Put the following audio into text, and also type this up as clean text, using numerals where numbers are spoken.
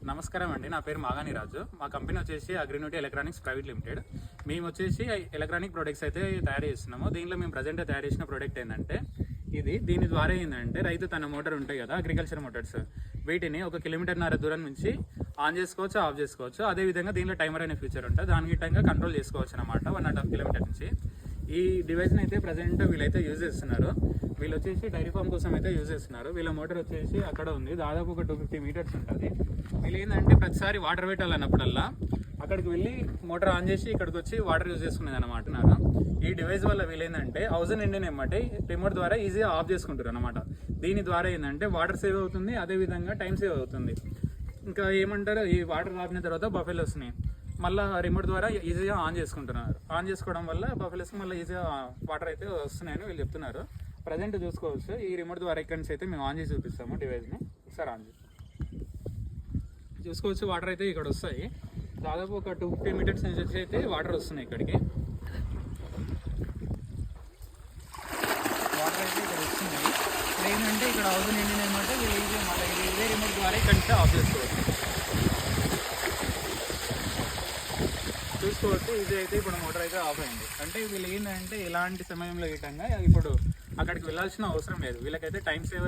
నమస్కారం అండి. నా పేరు మాగాని రాజు. మా కంపెనీ వచ్చేసి అగ్రిన్యూటీ ఎలక్ట్రానిక్స్ ప్రైవేట్ లిమిటెడ్. మేము వచ్చేసి ఎలక్ట్రానిక్ ప్రొడక్ట్స్ అయితే తయారు చేస్తున్నాము. దీనిలో మేము ప్రజెంట్ తయారు చేసిన ప్రోడక్ట్ ఏంటంటే దీని ద్వారా ఏంటంటే రైతు తన మోటార్ ఉంటాయి కదా, అగ్రికల్చర్ మోటార్స్, వీటిని 1 కిలోమీటర్న్నర దూరం నుంచి ఆన్ చేసుకోవచ్చు, ఆఫ్ చేసుకోవచ్చు. అదేవిధంగా దీనిలో టైమర్ అనే ఫీచర్ ఉంటుంది, దాని గిట్టంగా కంట్రోల్ చేసుకోవచ్చు అనమాట 1.5 కిలోమీటర్ నుంచి. ఈ డివైస్ని అయితే ప్రజెంట్ వీళ్ళైతే యూజ్ చేస్తున్నారు. వీళ్ళు వచ్చేసి డైరీ ఫామ్ కోసం అయితే యూజ్ చేస్తున్నారు. వీళ్ళ మోటార్ వచ్చేసి అక్కడ ఉంది, దాదాపు ఒక 250 మీటర్స్ ఉంటుంది. వీళ్ళు ఏంటంటే ప్రతిసారి వాటర్ పెట్టాలన్నప్పుడల్లా అక్కడికి వెళ్ళి మోటార్ ఆన్ చేసి ఇక్కడికి వచ్చి వాటర్ యూజ్ చేసుకునేది అనమాట. ఈ డివైస్ వల్ల వీళ్ళు ఏంటంటే 1000 నిండిన ఏమంటే రిమోట్ ద్వారా ఈజీగా ఆఫ్ చేసుకుంటారు అనమాట. దీని ద్వారా ఏంటంటే వాటర్ సేవ్ అవుతుంది, అదేవిధంగా టైం సేవ్ అవుతుంది. ఇంకా ఏమంటారు, ఈ వాటర్ ఆపిన తర్వాత బఫెల్ వస్తున్నాయి, మళ్ళీ రిమోట్ ద్వారా ఈజీగా ఆన్ చేసుకుంటున్నారు. ఆన్ చేసుకోవడం వల్ల బఫెల్స్ మళ్ళీ ఈజీగా వాటర్ అయితే వస్తున్నాయని వీళ్ళు చెప్తున్నారు. ప్రజెంట్ చూసుకోవచ్చు, ఈ రిమోట్ ద్వారా ఇక్కడి నుంచి అయితే మేము ఆన్ చేసి చూపిస్తాము డివైస్ని. ఒకసారి ఆన్ చేసి చూసుకోవచ్చు, వాటర్ అయితే ఇక్కడ వస్తాయి. దాదాపు ఒక 250 మీటర్స్ నుంచి అయితే వాటర్ వస్తున్నాయి ఇక్కడికి. వాటర్ అయితే ఇక్కడ వస్తున్నాయి. ఏంటంటే ఇక్కడ అవసరం ఏంటి అనమాట, వీళ్ళు ఈజీ మళ్ళీ ఇదే రిమోట్ ద్వారా ఇక్కడి నుంచి ఆఫ్ చేసుకోవచ్చు. చూసుకోవచ్చు, ఇది అయితే ఇప్పుడు మోటార్ అయితే ఆఫ్ అయింది. అంటే వీళ్ళు ఏంటంటే ఇలాంటి సమయంలో విధంగా ఇప్పుడు అక్కడికి వెళ్ళాల్సిన అవసరం లేదు, వీళ్ళకైతే టైం సేవ్